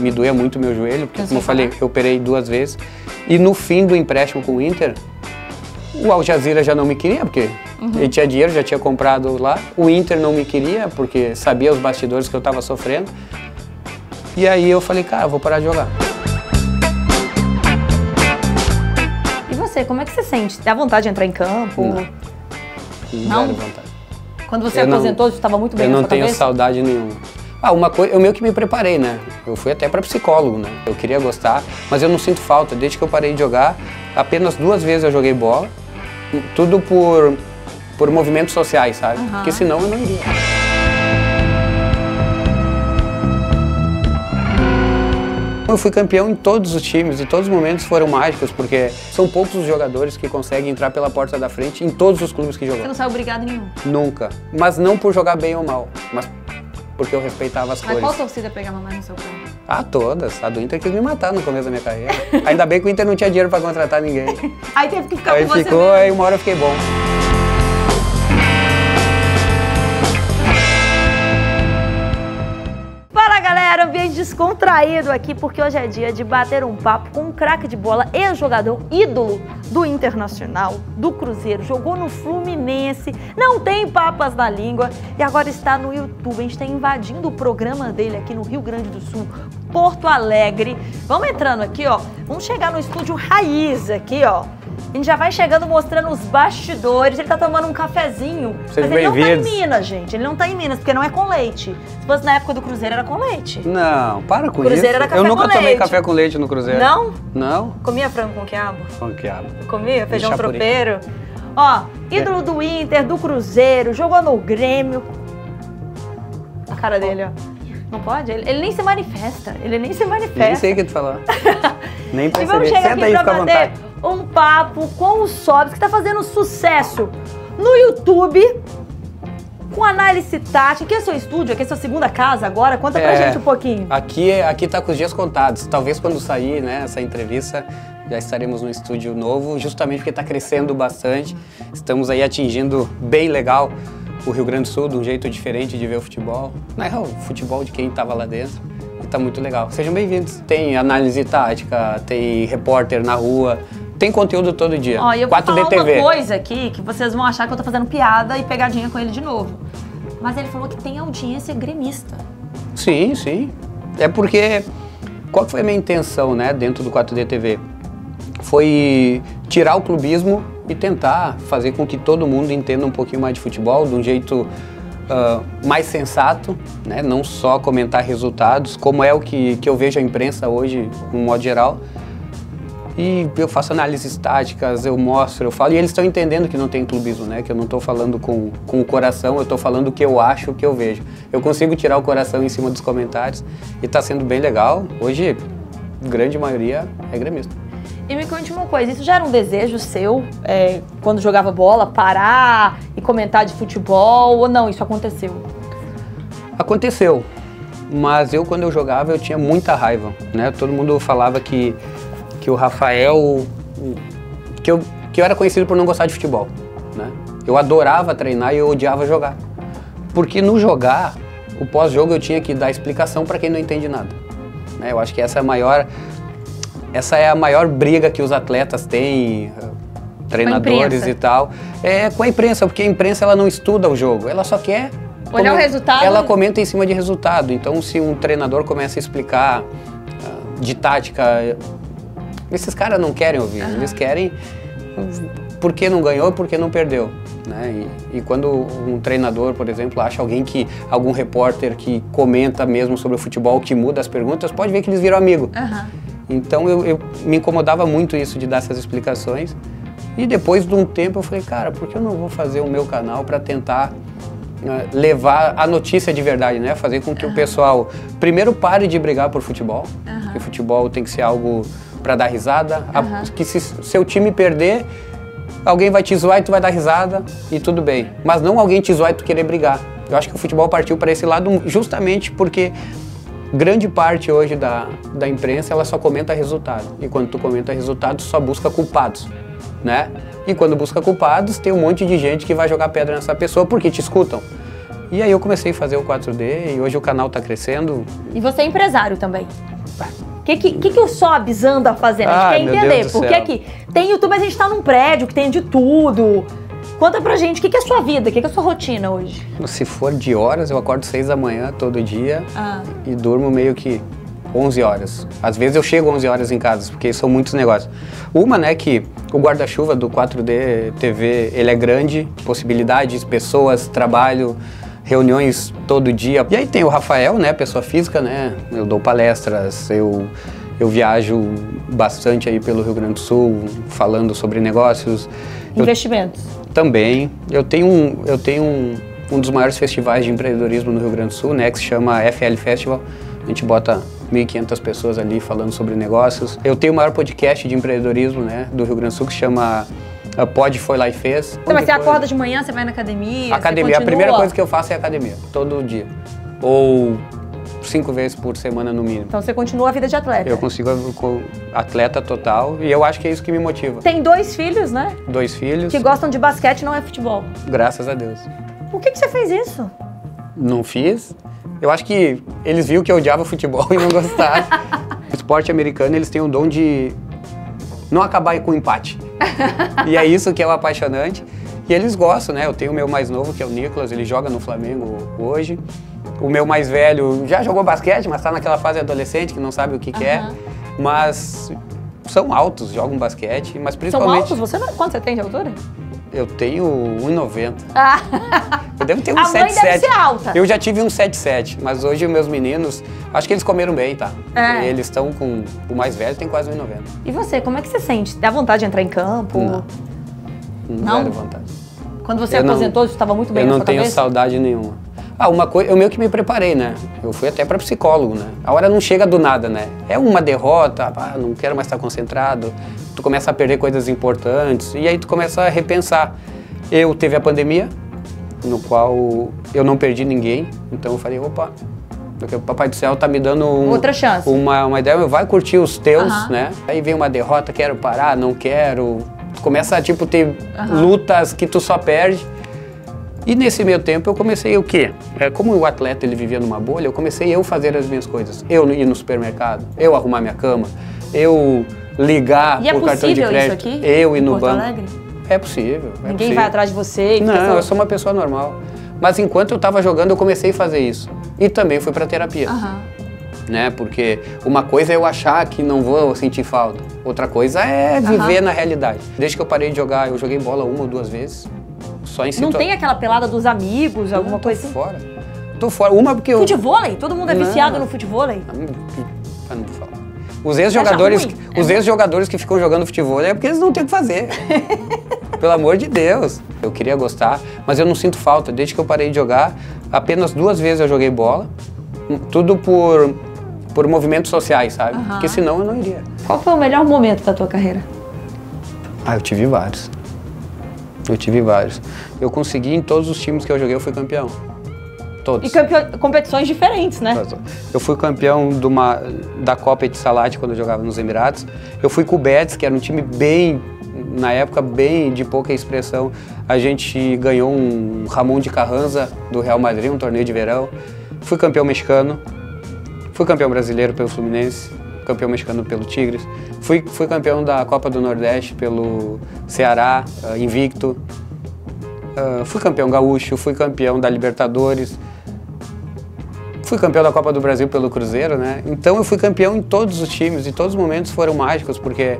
me doía muito o meu joelho, porque como eu falei, eu operei 2 vezes. E no fim do empréstimo com o Inter, o Al Jazeera já não me queria, porque ele tinha dinheiro, já tinha comprado lá. O Inter não me queria, porque sabia os bastidores que eu estava sofrendo. E aí eu falei, cara, eu vou parar de jogar. E você, como é que você sente? Dá vontade de entrar em campo? Não? Zero vontade. Quando você aposentou, você estava muito bem na sua cabeça? Eu não tenho saudade nenhuma. Uma coisa, eu meio que me preparei, né? Eu fui até para psicólogo, né? Eu queria gostar, mas eu não sinto falta. Desde que eu parei de jogar, apenas 2 vezes eu joguei bola. Tudo por movimentos sociais, sabe? Porque senão eu não iria. Eu fui campeão em todos os times e todos os momentos foram mágicos, porque são poucos os jogadores que conseguem entrar pela porta da frente em todos os clubes que jogam. Você não saiu obrigado nenhum? Nunca. Mas não por jogar bem ou mal, mas porque eu respeitava as cores. Mas qual torcida pegava mais no seu pé? Ah, todas. A do Inter quis me matar no começo da minha carreira. Ainda bem que o Inter não tinha dinheiro pra contratar ninguém. Aí teve que ficar com você mesmo. Aí uma hora eu fiquei bom. Galera, ambiente descontraído aqui, porque hoje é dia de bater um papo com um craque de bola, ex-jogador ídolo do Internacional, do Cruzeiro, jogou no Fluminense, não tem papas na língua e agora está no YouTube. A gente está invadindo o programa dele aqui no Rio Grande do Sul, Porto Alegre. Vamos entrando aqui, ó, vamos chegar no estúdio raiz aqui, ó. A gente já vai chegando mostrando os bastidores. Ele tá tomando um cafezinho. Sejam mas ele não tá em bem-vindos. Minas, gente. Ele não tá em Minas, porque não é com leite. Se fosse na época do Cruzeiro, era com leite. Não, para com Cruzeiro isso. Era café Eu nunca com tomei leite. café com leite no Cruzeiro. Não? Não? Comia frango com quiabo? Com quiabo. Comia? Feijão Chapuri. tropeiro? Ó, ídolo do Inter, do Cruzeiro, jogou no Grêmio. A cara dele, ó. Não pode? Ele nem se manifesta. Ele nem se manifesta. Nem sei o que tu falou. Nem E vamos percebi. chegar Senta aqui aí, pra fica à bater vontade. um papo com o Sobs, que tá fazendo sucesso no YouTube, com análise tática. Aqui é seu estúdio, aqui é sua segunda casa agora. Conta pra gente um pouquinho. Aqui tá com os dias contados. Talvez quando sair, né, essa entrevista, já estaremos num estúdio novo, justamente porque tá crescendo bastante. Estamos aí atingindo bem legal o Rio Grande do Sul, de um jeito diferente de ver o futebol. Na real, o futebol de quem estava lá dentro. E tá muito legal. Sejam bem-vindos. Tem análise tática, tem repórter na rua, tem conteúdo todo dia. Ó, e eu vou 4D falar TV. uma coisa aqui que vocês vão achar que eu tô fazendo piada e pegadinha com ele de novo. Mas ele falou que tem audiência gremista. Sim, sim. É porque, qual foi a minha intenção, né, dentro do 4D TV? Foi tirar o clubismo e tentar fazer com que todo mundo entenda um pouquinho mais de futebol, de um jeito mais sensato, né? Não só comentar resultados, como é o que eu vejo a imprensa hoje, no modo geral. E eu faço análises táticas, eu mostro, eu falo, e eles estão entendendo que não tem clubismo, né? Que eu não estou falando com o coração, eu estou falando o que eu acho, o que eu vejo. Eu consigo tirar o coração em cima dos comentários e está sendo bem legal. Hoje, grande maioria é gremista. E me conte uma coisa, isso já era um desejo seu, quando jogava bola, parar e comentar de futebol, ou não, isso aconteceu? Aconteceu, mas quando eu jogava, eu tinha muita raiva, né? Todo mundo falava que o Rafael, que eu era conhecido por não gostar de futebol, né? Eu adorava treinar e eu odiava jogar. Porque no jogar, o pós-jogo eu tinha que dar explicação para quem não entende nada, né? Eu acho que essa é a maior briga que os atletas têm, treinadores e tal, com a imprensa, porque a imprensa ela não estuda o jogo, ela só quer olhar o resultado. Ela comenta em cima de resultado. Então, se um treinador começa a explicar de tática, esses caras não querem ouvir, eles querem por que não ganhou, por que não perdeu, né? E quando um treinador, por exemplo, acha algum repórter que comenta mesmo sobre o futebol, que muda as perguntas, pode ver que eles viram amigo. Então eu me incomodava muito isso de dar essas explicações. E depois de um tempo eu falei, cara, por que eu não vou fazer o meu canal para tentar levar a notícia de verdade, né? Fazer com que o pessoal primeiro pare de brigar por futebol, porque futebol tem que ser algo para dar risada, que se seu time perder, alguém vai te zoar e tu vai dar risada e tudo bem. Mas não alguém te zoar e tu querer brigar. Eu acho que o futebol partiu para esse lado justamente porque grande parte hoje da imprensa, ela só comenta resultado. E quando tu comenta resultado, só busca culpados, né? E quando busca culpados, tem um monte de gente que vai jogar pedra nessa pessoa porque te escutam. E aí eu comecei a fazer o 4D e hoje o canal está crescendo. E você é empresário também. O que o Sobs anda fazendo? A gente quer entender. Porque aqui tem YouTube, mas a gente tá num prédio que tem de tudo. Conta pra gente, o que é a sua vida? O que é a sua rotina hoje? Se for de horas, eu acordo 6 da manhã todo dia e durmo meio que 11 horas. Às vezes eu chego 11 horas em casa, porque são muitos negócios. Uma, né, que o guarda-chuva do 4D TV, ele é grande, possibilidades, pessoas, trabalho, reuniões todo dia. E aí tem o Rafael, né, pessoa física, né, eu dou palestras, eu viajo bastante aí pelo Rio Grande do Sul, falando sobre negócios. Investimentos. Também. Eu tenho um dos maiores festivais de empreendedorismo no Rio Grande do Sul, né, que se chama FL Festival. A gente bota 1.500 pessoas ali falando sobre negócios. Eu tenho o maior podcast de empreendedorismo, né, do Rio Grande do Sul, que se chama Pod Foi Lá e Fez. Então, mas você acorda de manhã, você vai na academia? Academia, a primeira coisa que eu faço é academia, todo dia. Ou 5 vezes por semana no mínimo. Então você continua a vida de atleta? Eu consigo atleta total e eu acho que é isso que me motiva. Tem 2 filhos, né? 2 filhos. Que gostam de basquete, não é futebol. Graças a Deus. Por que você fez isso? Não fiz. Eu acho que eles viram que eu odiava futebol e não gostaram. O esporte americano, eles têm o dom de não acabar com empate. E é isso que é o apaixonante. E eles gostam, né? Eu tenho o meu mais novo, que é o Nicolas, ele joga no Flamengo hoje. O meu mais velho já jogou basquete, mas está naquela fase adolescente que não sabe o que quer. Mas são altos, jogam basquete, mas principalmente... São altos? Você não... Quanto você tem de altura? Eu tenho 1,90. Ah. Eu devo ter um 7,7. A mãe deve ser alta. Eu já tive um 7,7, mas hoje os meus meninos, acho que eles comeram bem, tá? É. Eles estão com... O mais velho tem quase 1,90. E você, como é que você sente? Dá vontade de entrar em campo? Não? Zero vontade. Quando você aposentou, você estava muito bem na sua cabeça? Eu não tenho saudade nenhuma. Uma coisa, eu meio que me preparei, né? Eu fui até para psicólogo, né? A hora não chega do nada, né? É uma derrota, não quero mais estar concentrado. Tu começa a perder coisas importantes e aí tu começa a repensar. Teve a pandemia, no qual eu não perdi ninguém, então eu falei, opa, porque o Papai do Céu tá me dando outra chance. Uma ideia, vai curtir os teus, né? Aí vem uma derrota, quero parar, não quero. Tu começa a, tipo, ter lutas que tu só perde. E nesse meio tempo eu comecei o quê? Como o atleta ele vivia numa bolha, eu comecei a fazer as minhas coisas. Eu ir no supermercado, eu arrumar minha cama, eu ligar por cartão de crédito, isso aqui, eu ir no banco. Alegre? É possível. Ninguém vai atrás de você? Não, eu sou uma pessoa normal. Mas enquanto eu estava jogando, eu comecei a fazer isso. E também fui para terapia. Né? Porque uma coisa é eu achar que não vou sentir falta. Outra coisa é viver na realidade. Desde que eu parei de jogar, eu joguei bola 1 ou 2 vezes. Só em Não tem aquela pelada dos amigos, alguma coisa assim? Fora. Tô fora. Uma porque eu... Futevôlei? Todo mundo é viciado no futevôlei? Não vou falar. Os ex-jogadores que ficam jogando futebol é porque eles não têm o que fazer. Pelo amor de Deus. Eu queria gostar, mas eu não sinto falta. Desde que eu parei de jogar, apenas 2 vezes eu joguei bola. Tudo por movimentos sociais, sabe? Porque senão eu não iria. Qual foi o melhor momento da tua carreira? Eu tive vários. Eu consegui, em todos os times que eu joguei, eu fui campeão. Todos. E competições diferentes, né? Eu fui campeão da Copa de Salat quando eu jogava nos Emirados. Eu fui com o Betis, que era um time na época, bem de pouca expressão. A gente ganhou um Ramon de Carranza do Real Madrid, um torneio de verão. Fui campeão mexicano. Fui campeão brasileiro pelo Fluminense. Campeão mexicano pelo Tigres. Fui campeão da Copa do Nordeste pelo Ceará, invicto. Fui campeão gaúcho, fui campeão da Libertadores. Fui campeão da Copa do Brasil pelo Cruzeiro, né? Então eu fui campeão em todos os times e todos os momentos foram mágicos, porque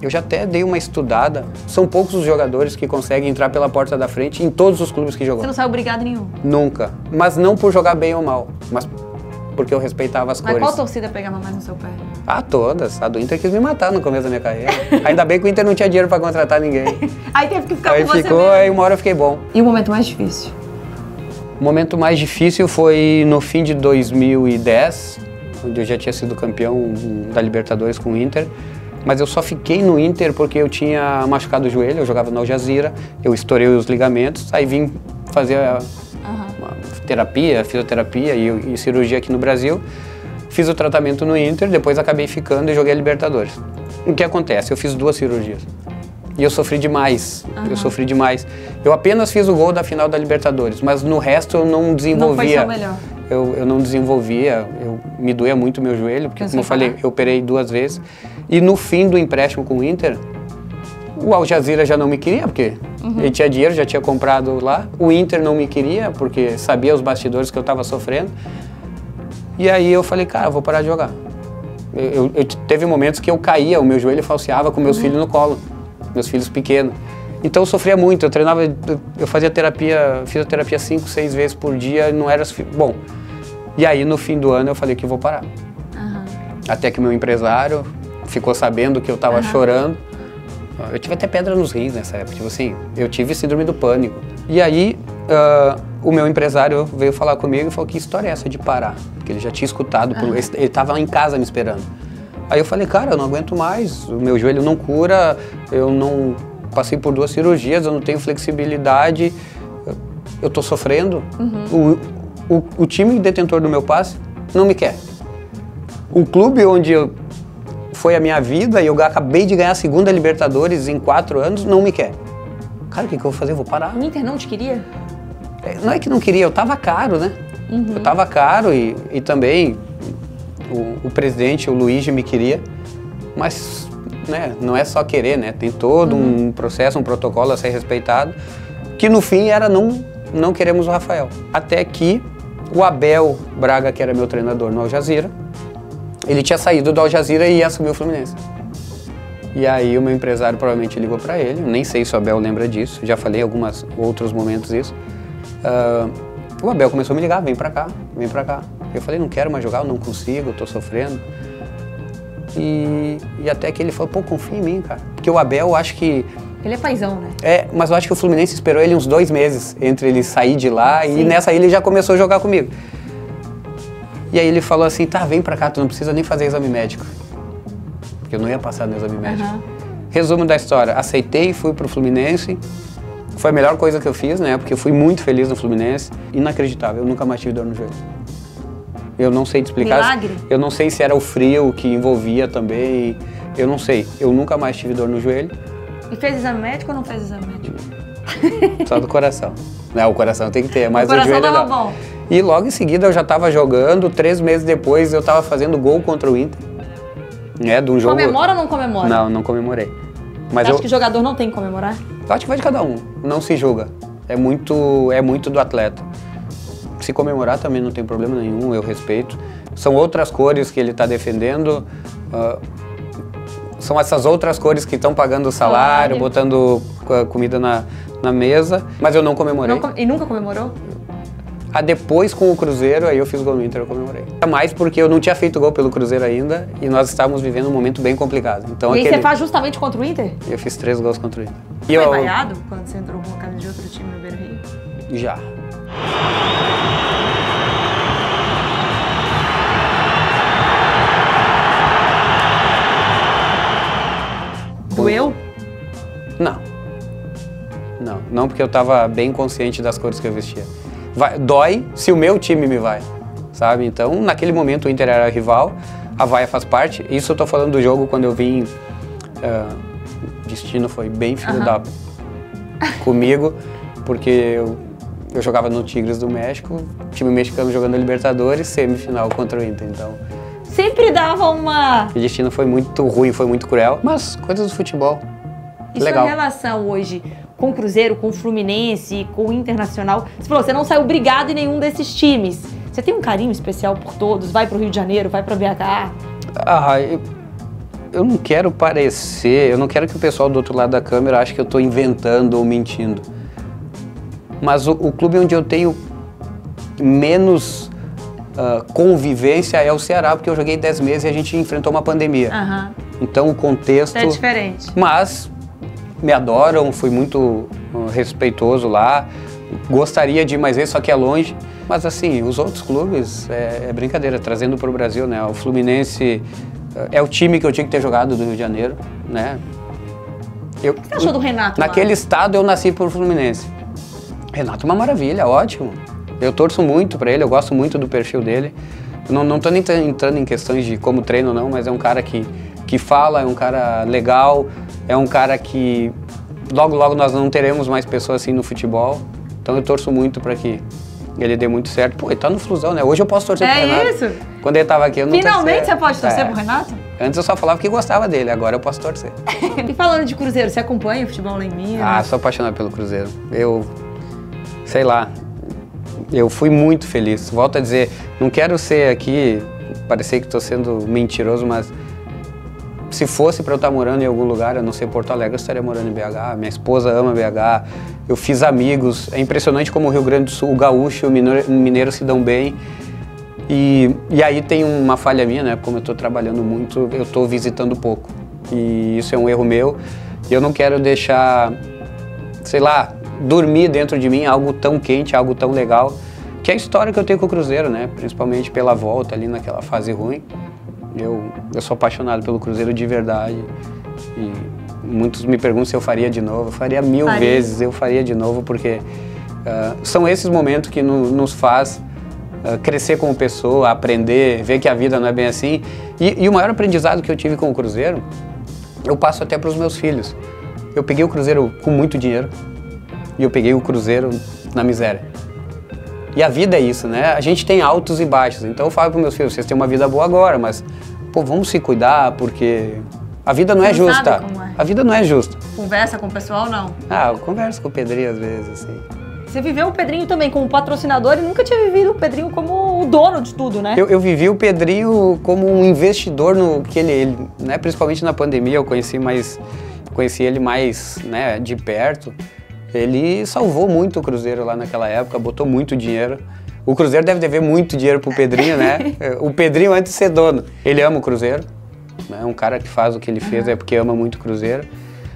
eu já até dei uma estudada. São poucos os jogadores que conseguem entrar pela porta da frente em todos os clubes que jogou. Você não saiu obrigado nenhum? Nunca. Mas não por jogar bem ou mal, mas porque eu respeitava as cores. Mas qual torcida pegava mais no seu pé? Todas. A do Inter quis me matar no começo da minha carreira. Ainda bem que o Inter não tinha dinheiro pra contratar ninguém. Aí teve que ficar com você mesmo. Aí uma hora eu fiquei bom. E o momento mais difícil? O momento mais difícil foi no fim de 2010, onde eu já tinha sido campeão da Libertadores com o Inter. Mas eu só fiquei no Inter porque eu tinha machucado o joelho, eu jogava no Al Jazeera, eu estourei os ligamentos, aí vim fazer fisioterapia e cirurgia aqui no Brasil. Fiz o tratamento no Inter, depois acabei ficando e joguei a Libertadores. O que acontece? Eu fiz 2 cirurgias. E eu sofri demais, eu sofri demais. Eu apenas fiz o gol da final da Libertadores, mas no resto eu não desenvolvia. Não foi seu melhor. Eu não desenvolvia, me doía muito o meu joelho, porque como eu falei, eu operei 2 vezes. E no fim do empréstimo com o Inter, o Al Jazeera já não me queria, porque ele tinha dinheiro, já tinha comprado lá. O Inter não me queria, porque sabia os bastidores que eu estava sofrendo. E aí eu falei, cara, eu vou parar de jogar. Teve momentos que eu caía, o meu joelho falseava com meus filhos no colo, meus filhos pequenos. Então eu sofria muito, eu treinava, eu fazia fisioterapia 5, 6 vezes por dia, não era bom. E aí no fim do ano eu falei que eu vou parar. Até que meu empresário ficou sabendo que eu estava chorando. Eu tive até pedra nos rins nessa época, tipo assim, eu tive síndrome do pânico. E aí o meu empresário veio falar comigo e falou, que história é essa de parar? Porque ele já tinha escutado, ele estava em casa me esperando. Aí eu falei, cara, eu não aguento mais, o meu joelho não cura, eu não passei por 2 cirurgias, eu não tenho flexibilidade, eu tô sofrendo. O time detentor do meu passe não me quer. O clube onde foi a minha vida e eu acabei de ganhar a 2ª Libertadores em 4 anos, não me quer. Cara, o que eu vou fazer? Eu vou parar. O Inter não te queria? Não é que não queria, eu tava caro, né? Eu tava caro e também o presidente, o Luigi, me queria, mas né, não é só querer, né? Tem todo um processo, um protocolo a ser respeitado, que no fim era não queremos o Rafael. Até que o Abel Braga, que era meu treinador no Al Jazeera, ele tinha saído do Al Jazeera e ia assumir o Fluminense. E aí o meu empresário provavelmente ligou para ele, nem sei se o Abel lembra disso, já falei em alguns outros momentos isso. O Abel começou a me ligar, vem pra cá, vem pra cá. Eu falei, não quero mais jogar, eu não consigo, eu tô sofrendo. E até que ele falou, pô, confia em mim, cara. Porque o Abel, eu acho que... Ele é paizão, né? Mas eu acho que o Fluminense esperou ele uns 2 meses entre ele sair de lá e nessa aí ele já começou a jogar comigo. E aí ele falou assim, tá, vem pra cá, tu não precisa nem fazer exame médico. Porque eu não ia passar no exame médico. Resumo da história, aceitei, fui pro Fluminense. Foi a melhor coisa que eu fiz, né? Porque eu fui muito feliz no Fluminense. Inacreditável, eu nunca mais tive dor no joelho. Eu não sei te explicar. Milagre? Eu não sei se era o frio que envolvia também. Eu não sei. Eu nunca mais tive dor no joelho. E fez exame médico ou não fez exame médico? Só do coração. Não, o coração tem que ter, mas o coração joelho tava não. bom. E logo em seguida eu já estava jogando, 3 meses depois eu estava fazendo gol contra o Inter. De um jogo... Comemora ou não comemora? Não, não comemorei. Mas acho que o jogador não tem que comemorar? Eu acho que vai de cada um, não se julga. É muito do atleta. Se comemorar também não tem problema nenhum, eu respeito. São outras cores que ele está defendendo, são essas outras cores que estão pagando o salário, botando comida na mesa, mas eu não comemorei. E nunca comemorou? Depois com o Cruzeiro, aí eu fiz gol no Inter, eu comemorei. Mais porque eu não tinha feito gol pelo Cruzeiro ainda e nós estávamos vivendo um momento bem complicado. Então, e aí você faz justamente contra o Inter? Eu fiz 3 gols contra o Inter. Foi vaiado quando você entrou com a camisa de outro time no Beira-Rio? Já. Doeu? Não, porque eu estava bem consciente das cores que eu vestia. Dói se o meu time me vai, sabe? Então, naquele momento o Inter era rival, a vaia faz parte. Isso eu tô falando do jogo quando eu vim, o destino foi bem filho da comigo, porque eu jogava no Tigres do México, time mexicano jogando a Libertadores, semifinal contra o Inter, então... Sempre dava uma... O destino foi muito ruim, foi muito cruel, mas coisas do futebol. E legal. sua relação hoje com o Cruzeiro, com o Fluminense, com o Internacional? Você falou, você não saiu brigado em nenhum desses times. Você tem um carinho especial por todos? Vai pro Rio de Janeiro, vai pra BH? Eu não quero parecer, eu não quero que o pessoal do outro lado da câmera ache que eu tô inventando ou mentindo. Mas o clube onde eu tenho menos convivência é o Ceará, porque eu joguei 10 meses e a gente enfrentou uma pandemia. Então o contexto... É diferente. Mas me adoram, fui muito respeitoso lá, gostaria de ir mais vezes, só que é longe. Mas assim, os outros clubes, é brincadeira, trazendo para o Brasil, né? O Fluminense é o time que eu tinha que ter jogado do Rio de Janeiro, né? O que você achou do Renato? Naquele estado eu nasci pro Fluminense. Renato é uma maravilha, ótimo. Eu torço muito para ele, eu gosto muito do perfil dele. Não tô nem entrando em questões de como treino não, mas é um cara que fala, é um cara legal, é um cara que logo, logo nós não teremos mais pessoas assim no futebol. Então eu torço muito para que ele dê muito certo. Pô, ele tá no Flusão, né? Hoje eu posso torcer pro Renato. É isso? Quando ele tava aqui, eu não Finalmente você pode torcer pro Renato? Antes eu só falava que gostava dele, agora eu posso torcer. E falando de Cruzeiro, você acompanha o futebol lá em Minas? Ah, sou apaixonado pelo Cruzeiro. Sei lá, eu fui muito feliz. Volto a dizer, não quero ser aqui, parecer que estou sendo mentiroso, mas se fosse para eu estar morando em algum lugar, a não ser Porto Alegre, eu estaria morando em BH. Minha esposa ama BH, eu fiz amigos. É impressionante como o Rio Grande do Sul, o gaúcho e o mineiro se dão bem. E aí tem uma falha minha, né? Como eu estou trabalhando muito, eu estou visitando pouco. E isso é um erro meu. E eu não quero deixar, sei lá, dormir dentro de mim algo tão quente, algo tão legal, que é a história que eu tenho com o Cruzeiro, né? Principalmente pela volta ali naquela fase ruim. Eu sou apaixonado pelo Cruzeiro de verdade. E muitos me perguntam se eu faria de novo. Eu faria mil vezes, eu faria de novo, porque são esses momentos que nos faz crescer como pessoa, aprender, ver que a vida não é bem assim. E o maior aprendizado que eu tive com o Cruzeiro, eu passo até para os meus filhos. Eu peguei o Cruzeiro com muito dinheiro e eu peguei o Cruzeiro na miséria. E a vida é isso, né? A gente tem altos e baixos. Então eu falo para os meus filhos, vocês têm uma vida boa agora, mas pô, vamos se cuidar, porque a vida não é justa. A vida não é justa. Conversa com o pessoal, não? Ah, eu converso com o Pedrinho às vezes, assim. Você viveu o Pedrinho também como patrocinador e nunca tinha vivido o Pedrinho como o dono de tudo, né? Eu vivi o Pedrinho como um investidor no que ele né, principalmente na pandemia, eu conheci ele mais né, de perto. Ele salvou muito o Cruzeiro lá naquela época, botou muito dinheiro. O Cruzeiro deve dever muito dinheiro pro Pedrinho, né? O Pedrinho, antes de ser dono, ele ama o Cruzeiro. Né? Um cara que faz o que ele fez é porque ama muito o Cruzeiro.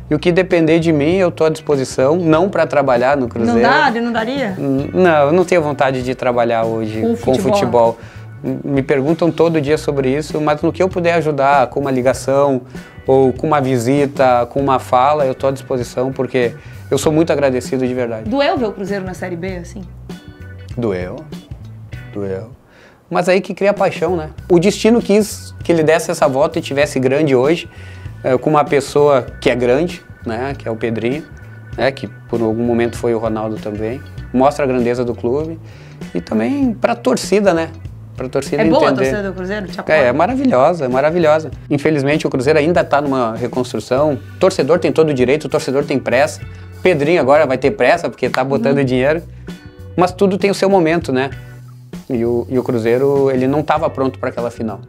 E o que depender de mim, eu tô à disposição, não para trabalhar no Cruzeiro. Não dá? Ele não daria? Não, eu não tenho vontade de trabalhar hoje com futebol. Me perguntam todo dia sobre isso, mas no que eu puder ajudar, com uma ligação, ou com uma visita, com uma fala, eu tô à disposição, porque eu sou muito agradecido de verdade. Doeu ver o Cruzeiro na Série B, assim? Doeu. Mas aí que cria paixão, né? O destino quis que ele desse essa volta e tivesse grande hoje, com uma pessoa que é grande, né? Que é o Pedrinho, né? Que por algum momento foi o Ronaldo também. Mostra a grandeza do clube e também para a torcida, né? Para a torcida entender. É boa a torcida do Cruzeiro? É maravilhosa, é maravilhosa. Infelizmente o Cruzeiro ainda está numa reconstrução. O torcedor tem todo o direito, o torcedor tem pressa. O Pedrinho agora vai ter pressa porque está botando dinheiro. Mas tudo tem o seu momento, né? E o Cruzeiro, ele não estava pronto para aquela final.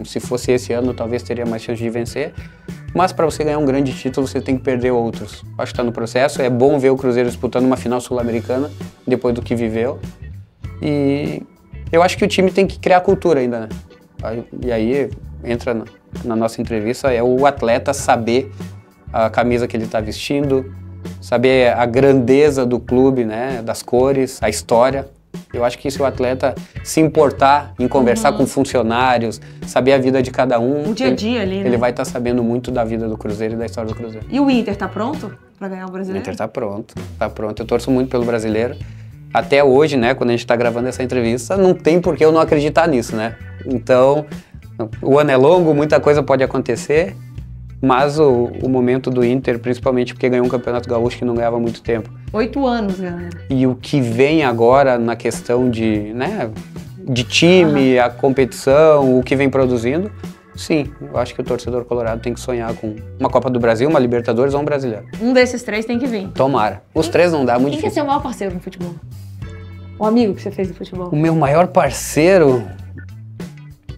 Se fosse esse ano, talvez teria mais chance de vencer. Mas para você ganhar um grande título, você tem que perder outros. Acho que está no processo. É bom ver o Cruzeiro disputando uma final sul-americana, depois do que viveu. E eu acho que o time tem que criar cultura ainda, né? E aí entra na nossa entrevista, é o atleta saber a camisa que ele está vestindo, saber a grandeza do clube, né? Das cores, a história. Eu acho que se o atleta se importar em conversar com funcionários, saber a vida de cada um... O dia a dia ali, né? Ele vai estar sabendo muito da vida do Cruzeiro e da história do Cruzeiro. E o Inter tá pronto para ganhar o Brasileiro? O Inter tá pronto. Eu torço muito pelo Brasileiro. Até hoje, né, quando a gente tá gravando essa entrevista, não tem por que eu não acreditar nisso, né? Então, o ano é longo, muita coisa pode acontecer, mas o momento do Inter, principalmente porque ganhou um Campeonato Gaúcho que não ganhava há muito tempo. 8 anos, galera. E o que vem agora na questão de, né, de time, a competição, o que vem produzindo, sim, eu acho que o torcedor colorado tem que sonhar com uma Copa do Brasil, uma Libertadores ou um Brasileiro. Um desses três tem que vir. Tomara. Os três não dá, muito difícil. Quem é seu maior parceiro no futebol? O amigo que você fez do futebol? O meu maior parceiro...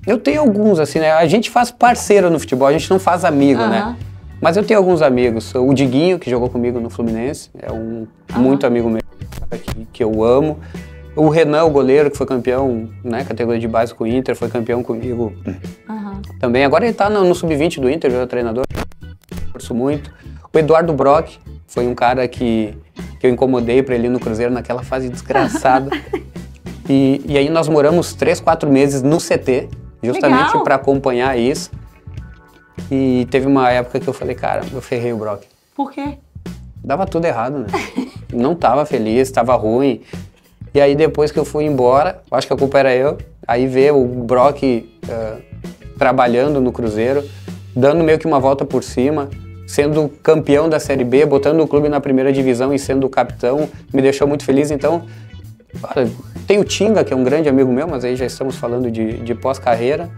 Eu tenho alguns, assim, né? A gente faz parceiro no futebol, a gente não faz amigo, né? Mas eu tenho alguns amigos. O Diguinho, que jogou comigo no Fluminense, é muito amigo meu, que eu amo. O Renan, o goleiro, que foi campeão, né, categoria de base com o Inter, foi campeão comigo também. Agora ele tá no Sub-20 do Inter, virou treinador, torço muito. O Eduardo Brock foi um cara que eu incomodei pra ele ir no Cruzeiro naquela fase desgraçada. E aí nós moramos 3, 4 meses no CT, justamente para acompanhar isso. E teve uma época que eu falei, cara, eu ferrei o Brock. Por quê? Dava tudo errado, né? Não tava feliz, tava ruim. E aí depois que eu fui embora, acho que a culpa era eu, aí ver o Brock trabalhando no Cruzeiro, dando meio que uma volta por cima, sendo campeão da Série B, botando o clube na primeira divisão e sendo o capitão, me deixou muito feliz. Então, olha, tem o Tinga, que é um grande amigo meu, mas aí já estamos falando de pós-carreira.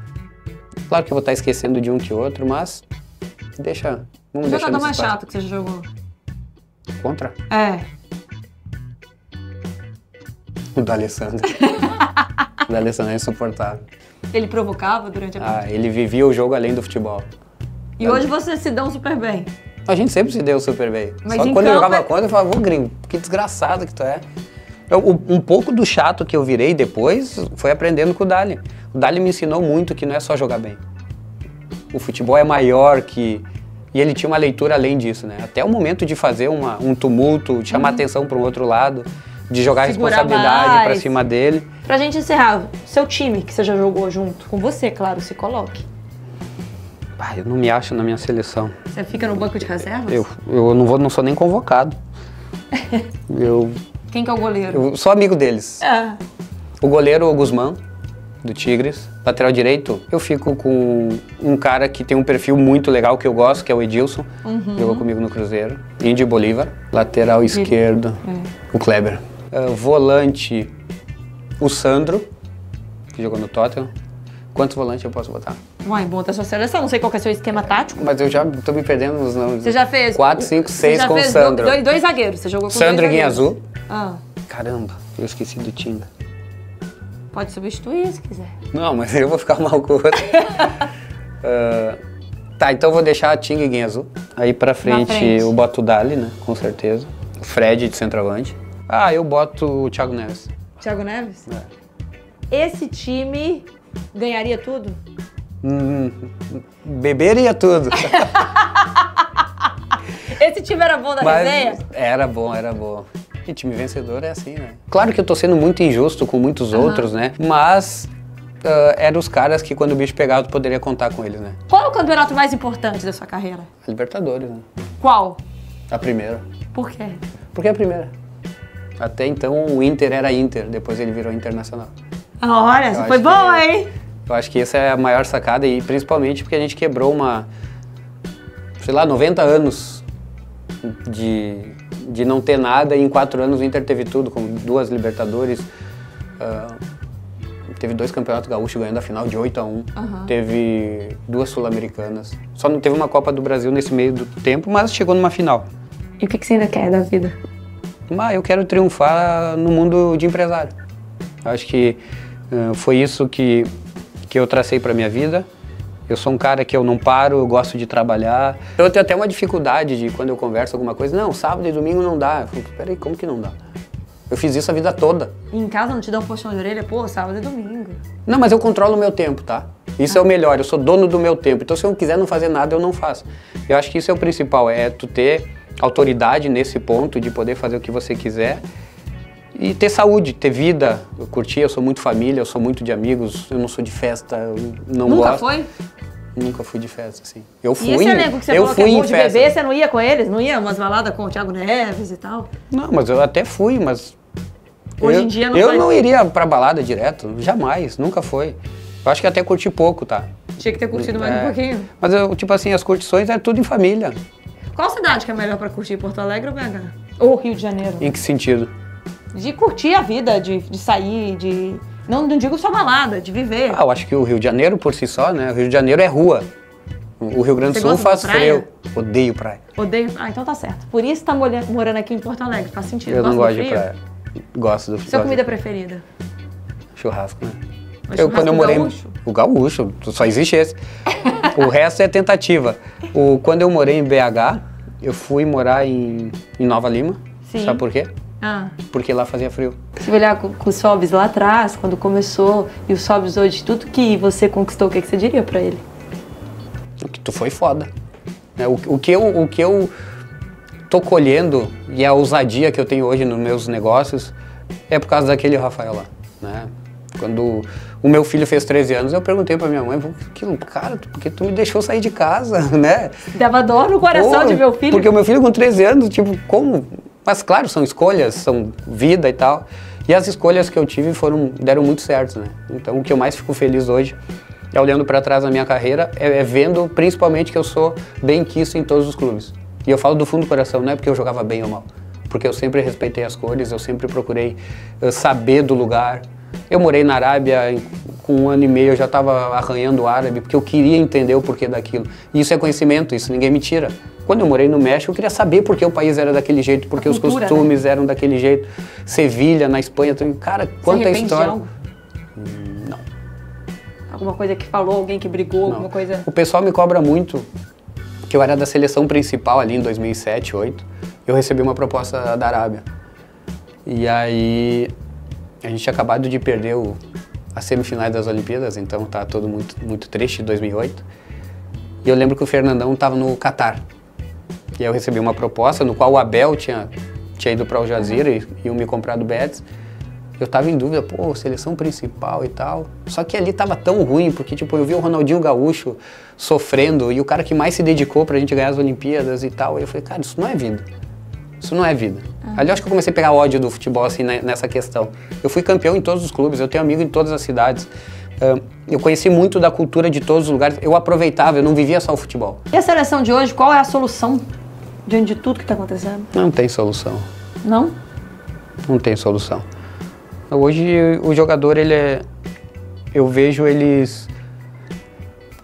Claro que eu vou estar esquecendo de um que outro, mas vamos deixar. O jogador mais chato que você já jogou? Contra? É. O D'Alessandro. O D'Alessandro é insuportável. Ele provocava durante a partida? Ele vivia o jogo além do futebol. E hoje vocês se dão super bem? A gente sempre se deu super bem. Mas só que quando eu jogava contra, eu falava, ô gringo, que desgraçado que tu é. Um pouco do chato que eu virei depois foi aprendendo com o Dali. O Dali me ensinou muito que não é só jogar bem. O futebol é maior que... E ele tinha uma leitura além disso, né? Até o momento de fazer um tumulto, de chamar atenção para um outro lado, de jogar a responsabilidade para cima dele. Pra gente encerrar, seu time que você já jogou junto, com você, claro, se coloque. Eu não me acho na minha seleção. Você fica no banco de reservas? Eu não sou nem convocado. Quem que é o goleiro? Eu sou amigo deles. O goleiro, o Guzmán, do Tigres. Lateral direito, eu fico com um cara que tem um perfil muito legal que eu gosto, que é o Edilson. Jogou comigo no Cruzeiro. Índio Bolívar. Lateral esquerdo, o Kleber. Volante, o Sandro, que jogou no Tottenham. Quantos volantes eu posso botar? Bom, da sua seleção, não sei qual que é o seu esquema tático. Mas eu já tô me perdendo nos nomes. Você já fez? 4, 5, 6 com o Sandro. Dois zagueiros, você jogou com Sandro dois e Guinhazu. Caramba, eu esqueci do Tinga. Pode substituir se quiser. Não, mas eu vou ficar mal com o outro. Tá, então eu vou deixar a Tinga e Guinhazu. Aí pra frente eu boto o Dali, né? Com certeza. O Fred de centroavante. Eu boto o Thiago Neves. Thiago Neves? Esse time ganharia tudo? Beberia tudo. Esse time era bom da resenha? Era bom. E time vencedor é assim, né? Claro que eu tô sendo muito injusto com muitos outros, né? Mas eram os caras que quando o bicho pegava tu poderia contar com eles, né? Qual é o campeonato mais importante da sua carreira? A Libertadores, né? Qual? A primeira. Por quê? Porque é a primeira. Até então o Inter era Inter, depois ele virou Internacional. Olha, isso foi bom, hein? Eu acho que essa é a maior sacada e principalmente porque a gente quebrou 90 anos de não ter nada e em 4 anos o Inter teve tudo, com 2 Libertadores, teve 2 campeonatos gaúchos ganhando a final de 8-1, teve 2 Sul-Americanas, só não teve uma Copa do Brasil nesse meio do tempo, mas chegou numa final. E o que você ainda quer da vida? Eu quero triunfar no mundo de empresário. Eu acho que foi isso que eu tracei para minha vida. Eu sou um cara que eu não paro, eu gosto de trabalhar. Eu tenho até uma dificuldade de quando eu converso alguma coisa, não, sábado e domingo não dá. Eu falo, peraí, como que não dá? Eu fiz isso a vida toda. E em casa não te dá um puxão de orelha? Pô, sábado e domingo. Não, mas eu controlo o meu tempo, tá? Isso é o melhor, eu sou dono do meu tempo. Então se eu quiser não fazer nada, eu não faço. Eu acho que isso é o principal, é tu ter autoridade nesse ponto de poder fazer o que você quiser. E ter saúde, ter vida, eu curti, eu sou muito família, eu sou muito de amigos, eu não sou de festa, eu não gosto. Nunca foi? Nunca fui de festa, assim. Eu fui, e esse elenco que você falou que é bom de beber, você não ia com eles? Não ia umas baladas com o Thiago Neves e tal? Não, mas eu até fui, mas... Hoje em dia não Eu não iria pra balada direto, jamais, nunca foi. Eu acho que até curti pouco, tá? Tinha que ter curtido mais um pouquinho. Mas, tipo assim, as curtições é tudo em família. Qual cidade que é melhor pra curtir, Porto Alegre ou BH? Ou Rio de Janeiro? Em que sentido? De curtir a vida, de sair, de... Não digo só balada, de viver. Eu acho que o Rio de Janeiro, por si só, né? O Rio de Janeiro é rua. O Rio Grande do Sul faz frio. Odeio praia. Odeio? Então tá certo. Por isso tá morando aqui em Porto Alegre, faz sentido. Eu não gosto de praia. Gosto do frio. Sua comida preferida? Churrasco, né? Quando eu morei gaúcho? O gaúcho, só existe esse. O resto é tentativa. Quando eu morei em BH, eu fui morar em Nova Lima. Sim. Sabe por quê? Porque lá fazia frio. Se olhar com o Sobs lá atrás, quando começou, e o Sobs hoje, tudo que você conquistou, o que você diria pra ele? Que tu foi foda. O que eu tô colhendo e a ousadia que eu tenho hoje nos meus negócios é por causa daquele Rafael lá, né? Quando o meu filho fez 13 anos, eu perguntei pra minha mãe, cara, por que tu me deixou sair de casa, né? Dava dor no coração de meu filho. Porque o meu filho com 13 anos, tipo, como? Mas claro, são escolhas, são vida e tal. E as escolhas que eu tive deram muito certo, né? Então o que eu mais fico feliz hoje olhando para trás na minha carreira, vendo principalmente que eu sou bem quisto em todos os clubes. E eu falo do fundo do coração, não é porque eu jogava bem ou mal, porque eu sempre respeitei as cores, eu sempre procurei saber do lugar. Eu morei na Arábia, com 1 ano e meio eu já estava arranhando o árabe, porque eu queria entender o porquê daquilo. E isso é conhecimento, isso ninguém me tira. Quando eu morei no México, eu queria saber por que o país era daquele jeito, porque os costumes, né, eram daquele jeito. Sevilha, na Espanha, cara, quanta história. De algo? Não. Alguma coisa que falou, alguém que brigou, não. Alguma coisa... O pessoal me cobra muito, que eu era da seleção principal ali em 2007, 2008. Eu recebi uma proposta da Arábia. E aí, a gente tinha acabado de perder as semifinais das Olimpíadas, então tá todo muito triste, 2008. E eu lembro que o Fernandão estava no Catar. E aí eu recebi uma proposta no qual o Abel tinha ido para Al Jazeera e iam me comprar do Betis. Eu tava em dúvida, pô, seleção principal e tal. Só que ali tava tão ruim, porque tipo, eu vi o Ronaldinho Gaúcho sofrendo e o cara que mais se dedicou pra gente ganhar as Olimpíadas e tal. E eu falei, cara, isso não é vida. Isso não é vida. Ali eu acho que eu comecei a pegar ódio do futebol assim nessa questão. Eu fui campeão em todos os clubes, eu tenho amigo em todas as cidades. Eu conheci muito da cultura de todos os lugares. Eu aproveitava, eu não vivia só o futebol. E a seleção de hoje, qual é a solução diante de tudo que está acontecendo? Não tem solução. Não? Não tem solução. Hoje o jogador, eu vejo eles...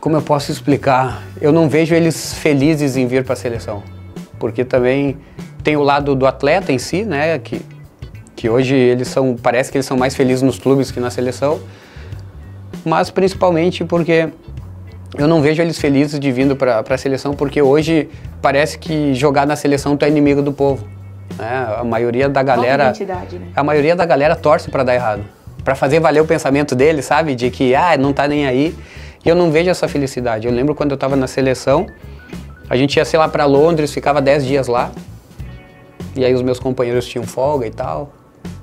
Como eu posso explicar? Eu não vejo eles felizes em vir para a seleção. Porque também tem o lado do atleta em si, né? Que hoje parece que eles são mais felizes nos clubes que na seleção. Mas principalmente porque eu não vejo eles felizes de vindo para a seleção, porque hoje parece que jogar na seleção tu é inimigo do povo. Né? A maioria da galera, né? A maioria da galera torce para dar errado, para fazer valer o pensamento dele, sabe? De que não tá nem aí. E eu não vejo essa felicidade. Eu lembro quando eu estava na seleção, a gente ia, sei lá, para Londres, ficava 10 dias lá. E aí os meus companheiros tinham folga e tal.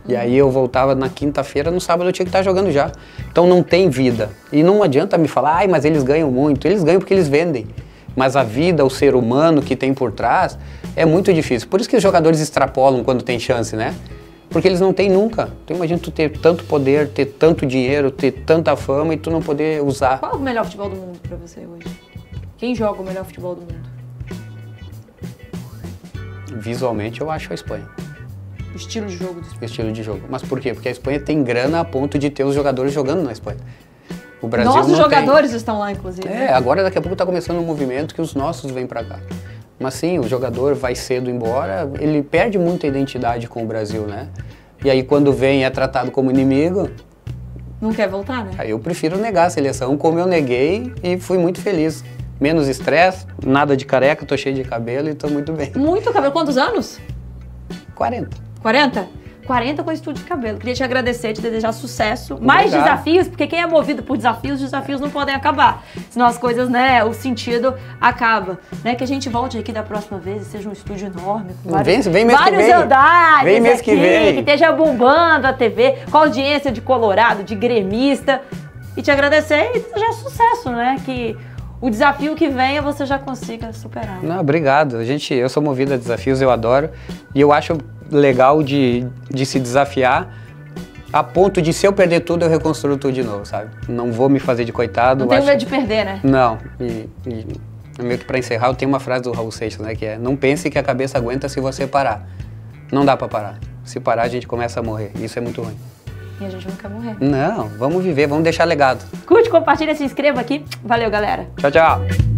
E aí eu voltava na quinta-feira, no sábado eu tinha que estar jogando já. Então não tem vida. E não adianta me falar, mas eles ganham muito. Eles ganham porque eles vendem. Mas a vida, o ser humano que tem por trás, é muito difícil. Por isso que os jogadores extrapolam quando tem chance, né? Porque eles não têm nunca. Então imagina tu ter tanto poder, ter tanto dinheiro, ter tanta fama e tu não poder usar. Qual é o melhor futebol do mundo pra você hoje? Quem joga o melhor futebol do mundo? Visualmente eu acho a Espanha. O estilo de jogo do Espanha. Estilo de jogo. Mas por quê? Porque a Espanha tem grana a ponto de ter os jogadores jogando na Espanha. O Brasil nossos não jogadores tem. Estão lá, inclusive. Agora daqui a pouco tá começando um movimento que os nossos vêm pra cá. Mas sim, o jogador vai cedo embora, ele perde muita identidade com o Brasil, né? E aí quando vem é tratado como inimigo... Não quer voltar, né? Aí eu prefiro negar a seleção, como eu neguei e fui muito feliz. Menos estresse, nada de careca, tô cheio de cabelo e tô muito bem. Muito cabelo. Quantos anos? 40. 40? 40 com estúdio de cabelo. Queria te agradecer, te desejar sucesso. Mais desafios, porque quem é movido por desafios, os desafios não podem acabar. Senão as coisas, né, o sentido acaba. Né? Que a gente volte aqui da próxima vez e seja um estúdio enorme. Com vários, vem mês que vem. Vários andares vem mês que vem. Que esteja bombando a TV, com a audiência de Colorado, de gremista. E te agradecer e desejar sucesso, né? Que o desafio que venha você já consiga superar. Não, obrigado. Eu sou movido a desafios, eu adoro. E eu acho legal de se desafiar a ponto de, se eu perder tudo, eu reconstruo tudo de novo, sabe? Não vou me fazer de coitado. Não tenho medo de perder, né? Não. Meio que pra encerrar, eu tenho uma frase do Raul Seixas, né? Que é: não pense que a cabeça aguenta se você parar. Não dá pra parar. Se parar, a gente começa a morrer. Isso é muito ruim. E a gente não quer morrer. Não, vamos viver, vamos deixar legado. Curte, compartilha, se inscreva aqui. Valeu, galera. Tchau, tchau.